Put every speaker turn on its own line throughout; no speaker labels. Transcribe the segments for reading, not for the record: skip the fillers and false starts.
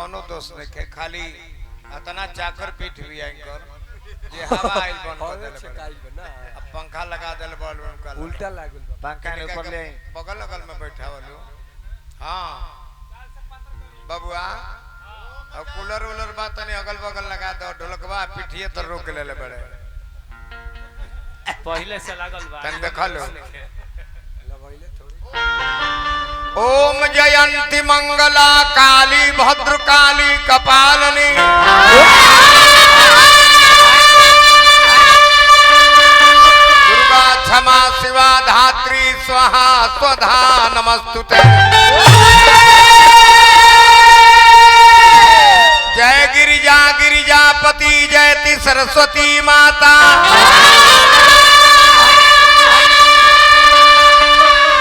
कोनो दोस्त नहीं के खाली इतना चाकर पीठ भी आकर जे हवा आइल बन कर देले अब पंखा लगा देले बॉल उनका
उल्टा लागल
पंखा के ऊपर ले बगल बगल में बैठा वालो हां बबुआ अब कूलर उलर बात नहीं अगल बगल लगा दो ढोलकवा पिठिए तो रोक ले बड़े
पहले से लागल बा
तन देखा लो
लगइले थोड़ी
ओम जयंती मंगला काली भद्रकाली कपालिनी दुर्गा क्षमा शिवा धात्री स्वाहा स्वधा नमस्तुते जय गिरिजा गिरिजापति जयति सरस्वती माता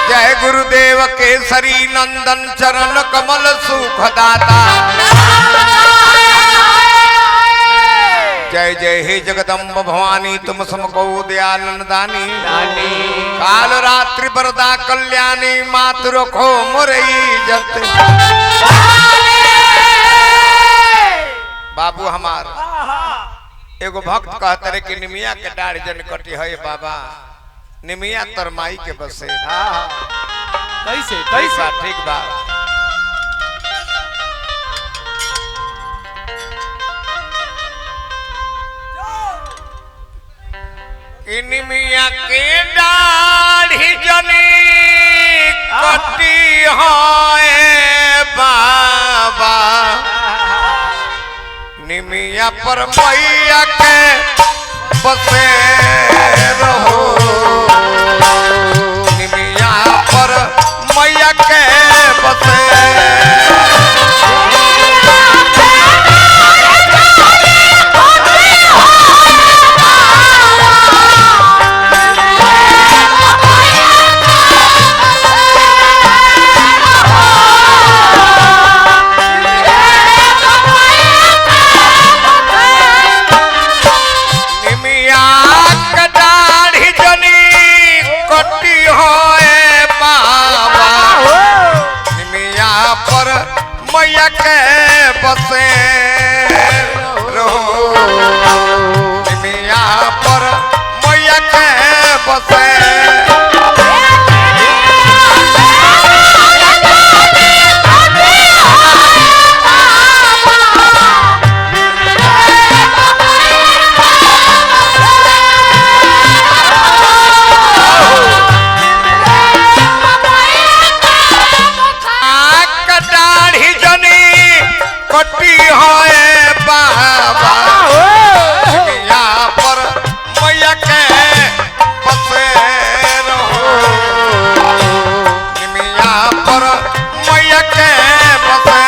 जय गुरुदेव केसरी नंदन चरण कमल सुखदाता जय जय हे जगदम्ब भवानी तुम समको दयानंदानी काल रात्रि वरदा कल्याणी मातु रखो मोरई जत बाबू हमार एगो भक्त कहते रहे कि निमिया के डाढ़ जन कटी है बाबा निमिया तरमाई के बसे
कैसे
कैसा ठीक बा निमिया के डाढ़ी जनी कटी है बाबा निमिया पर मैया के बसे रहो निमिया पर मैया के बसे मैया के बसे रहो निमिया पर मैया के बसे कटी है बाबा निमिया पर मैया के बसे रहो निमिया पर मैया के बसे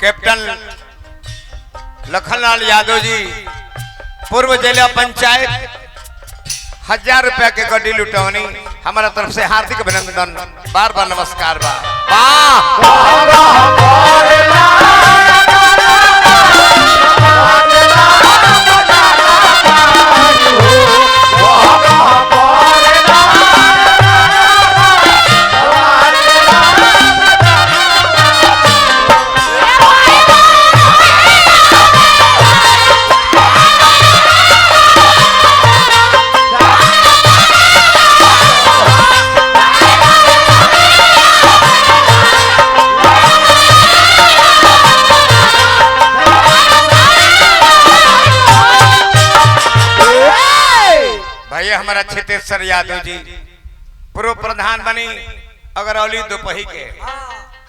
कैप्टन लखनलाल यादव जी पूर्व जिला पंचायत 1000 रुपया के गड्डी लुटौनी हमारा तरफ से हार्दिक अभिनंदन बार बार नमस्कार बा हमारा क्षेत्रेश्वर यादव जी पूर्व प्रधान बनी अगरौली दोपही के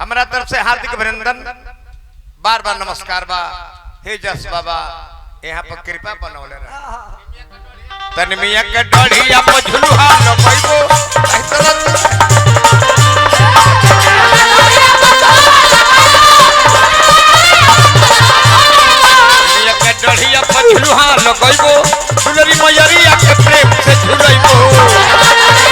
हमारा तरफ से हार्दिक अभिनंदन बार बार नमस्कार बा हे जस बाबा यहाँ पर कृपा बनौले रहे तनमिया के डढ़िया पर झुलुहा न पैबो के डढ़िया पर झुलुहा न पैबो दुलरी मयरिया के प्रेम से झुलैबो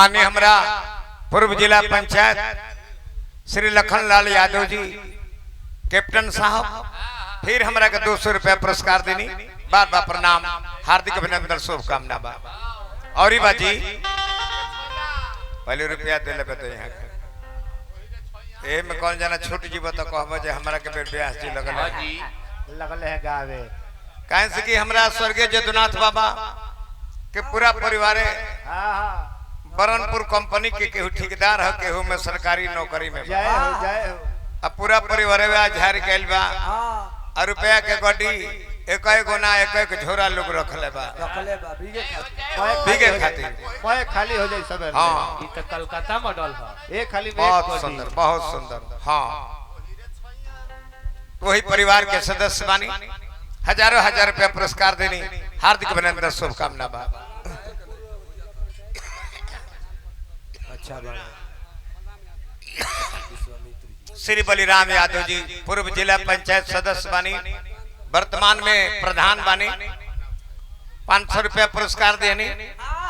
माननीय हमरा पूर्व जिला पंचायत श्री लखनलाल यादव जी कैप्टन साहब फिर हमरा के 200 रुपया पुरस्कार देनी। बार बार प्रणाम, हार्दिक अभिनंदन, शुभकामना बा। और बाजी पहले रुपया दिले पे तो यहाँ ए में कौन जाना छोट जीव तो कहबो जे हमरा के बेर ब्यास जी लगल है गावे काहे से कि हमरा स्वर्गीय जदुनाथ बाबा के पूरा परिवार बरनपुर कंपनी के केहू ठेकेदार है, केहू में सरकारी नौकरी में
जय हो जय हो।
अब पूरा परिवार आज झाड़ गइल बा और रुपया के गड्डी एक गोना एक झोरा लोग रखले बा
रखले बा
भीगे खातिर
मैं खाली हो जाई सब।
हाँ
ई तो कलकत्ता मॉडल है।
एक खाली
बहुत सुंदर, बहुत सुंदर। हाँ वही परिवार के सदस्य बानी, हजारों हजार रुपया पुरस्कार देनी, हार्दिक अभिनंदन, शुभकामना बा।
अच्छा बड़ा
श्री बलिराम यादव जी पूर्व जिला पंचायत सदस्य बानी, वर्तमान में प्रधान बानी, 500 रुपया पुरस्कार देनी।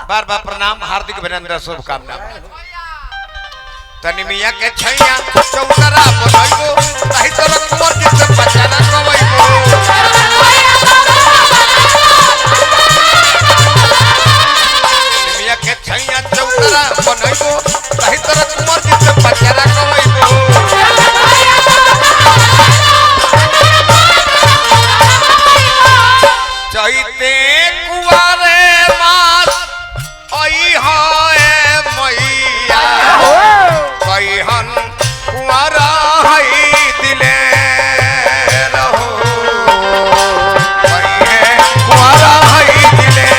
बार बार प्रणाम, हार्दिक अभिनंदन, शुभकामना। तनी मिया के छैया चौतरा बनइबो ताहि तरह कुंवर जी से बचाना कबइबो। मिया के छैया चौतरा बनइबो ताहि तरह कुंवर जी से बचाना कबइबो। चैते कुवारे मास आई हाय मैया कैहन कुंवारा है दिले रहो कैहे कुंवारा है दिले।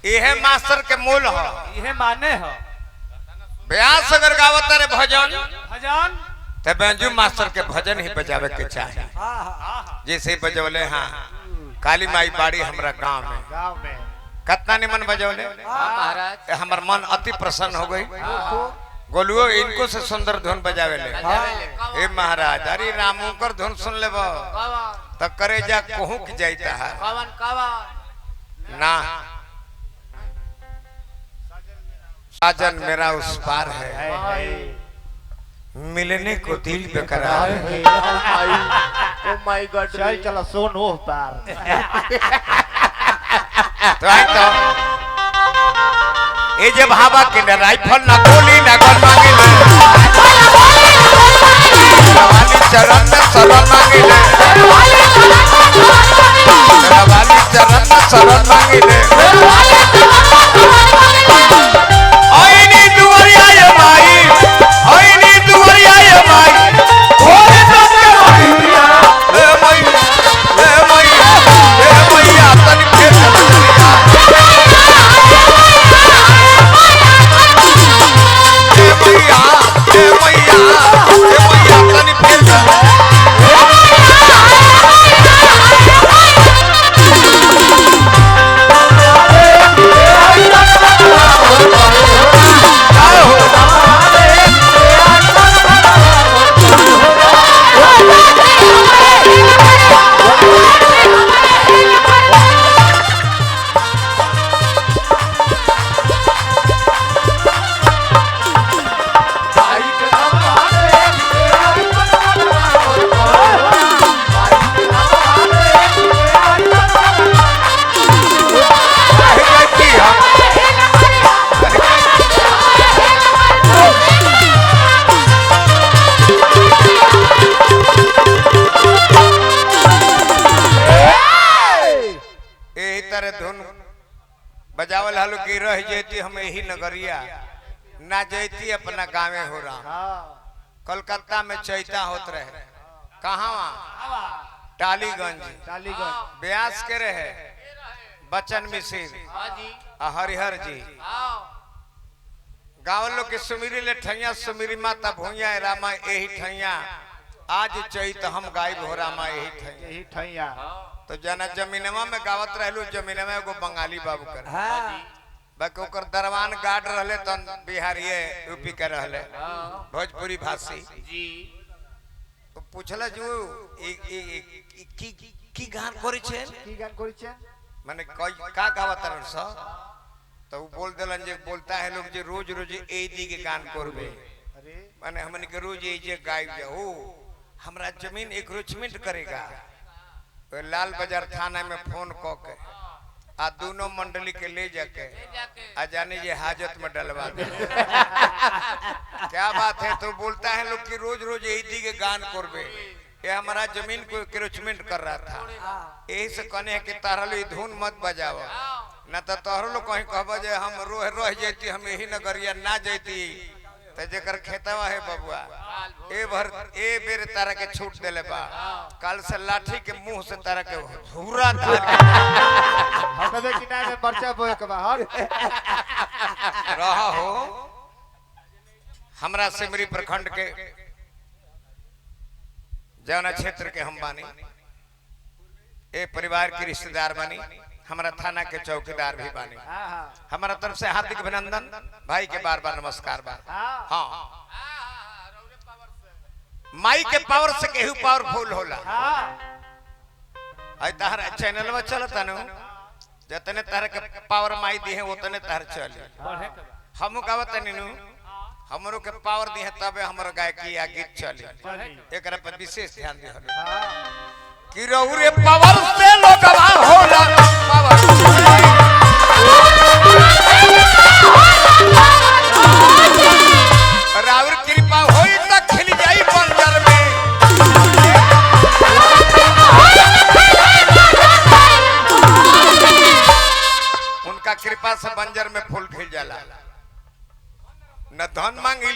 यह मास्टर के मूल हो,
यह माने हो।
ब्यास अगर गावत रे भजन
भजन
तो बेंजू मास्टर के भजन ही बजावे के चाहिए। जैसे बजौले हाँ काली माई बाड़ी हमरा गांव में कितना निमन बजौले महाराज, हमर मन अति प्रसन्न हो गई। गोलुओ इनको से सुंदर धुन बजावे ले ए महाराज। अरे रामू कर धुन सुन ले तो करे जा कोहुक जाता है ना। साजन मेरा उस पार है, मिलने को दिल बेकरार है।
ओ माय गॉड, चल चलो सोन वो पार।
तो आई तो ये जब हवा के न राइफल न गोली न गन मांगे ले, वाली चरण में शरण मांगे ले, वाली चरण में शरण मांगे ले। आईनी दुवरिया ये माई, आईनी दुवरिया ये माई, खोले तो के मैया, ए मैया, ए मैया, ए मैया तनी फेर चलिया। ए मैया, ए मैया, ए मैया तनी फेर चलिया। कहलू कि रह जैती हम यही नगरिया ना जैती अपना गाँवे हो रहा।
हाँ
कोलकाता में चैता होत रहे कहाँ टालीगंज
टालीगंज
ब्यास के रहे बच्चन मिसिर आ हरिहर जी गाँव लोग के सुमिरी ले ठैया सुमिरी माता भूया रामा यही ठैया आज चैत हम गायब हो रामा यही
ठैया
तो जना जमीनवा में गावत रहलू जमीनवा एगो बंगाली बाबू कर बाकी ओकर दरवान गार्ड रहले तन बिहारिये यूपी के रहले भोजपुरी भाषी तो पूछला जो की गान करै छे
की गान करै छे
माने का गावत रहल स तो बोल देलन जे बोलता है लोग जे रोज रोज ए दी के गान करबे
अरे
माने हमन के रोज ए जे गायब जाओ हमरा जमीन एंक्रोचमेंट करेगा तो लाल बाजार थाना में फोन क के आ दोनों मंडली के ले जाके आ जाने ये हाजत में डलवा दे क्या बात है तो बोलता है लोग कि रोज रोज यही के गान करबे ये हमारा जमीन को एंक्रोचमेंट कर रहा था यही से कहने है कि तारलो धुन मत बजाओ ना तो तोहरो लोग कहीं कहब जे हम रह जैती हम यही नगरिया ना जैती तो जेकर खेतवा है बबुआ ए बेर तारा के छूट देले बा कल से लाठी के मुंह से तारा के धूरा
हटबे कि ना में मरचा बोए के बाहर
रहा हो हमरा सिमरी प्रखंड के जौना क्षेत्र के हम बानी ए परिवार के रिश्तेदार बानी हमारा थाना के चौकीदार भी बानी हमारा तरफ से हार्दिक अभिनंदन भाई के बार बार नमस्कार बा हाँ माई के पावर से केहू पावरफुल होला आई तार चैनल में चलता नु जतने तार के पावर माई दी है उतने तार चली हम गावत नीनु हमरो के पावर दी है तबे हमरो गायकी या गीत चली एकरा पर विशेष ध्यान दिहल कि रौरे पावर से लोगवा होला पावर राउर कृपा होई त खिल जाई बंजर में उनका कृपा से बंजर में फूल खिल जाला न धन मांगी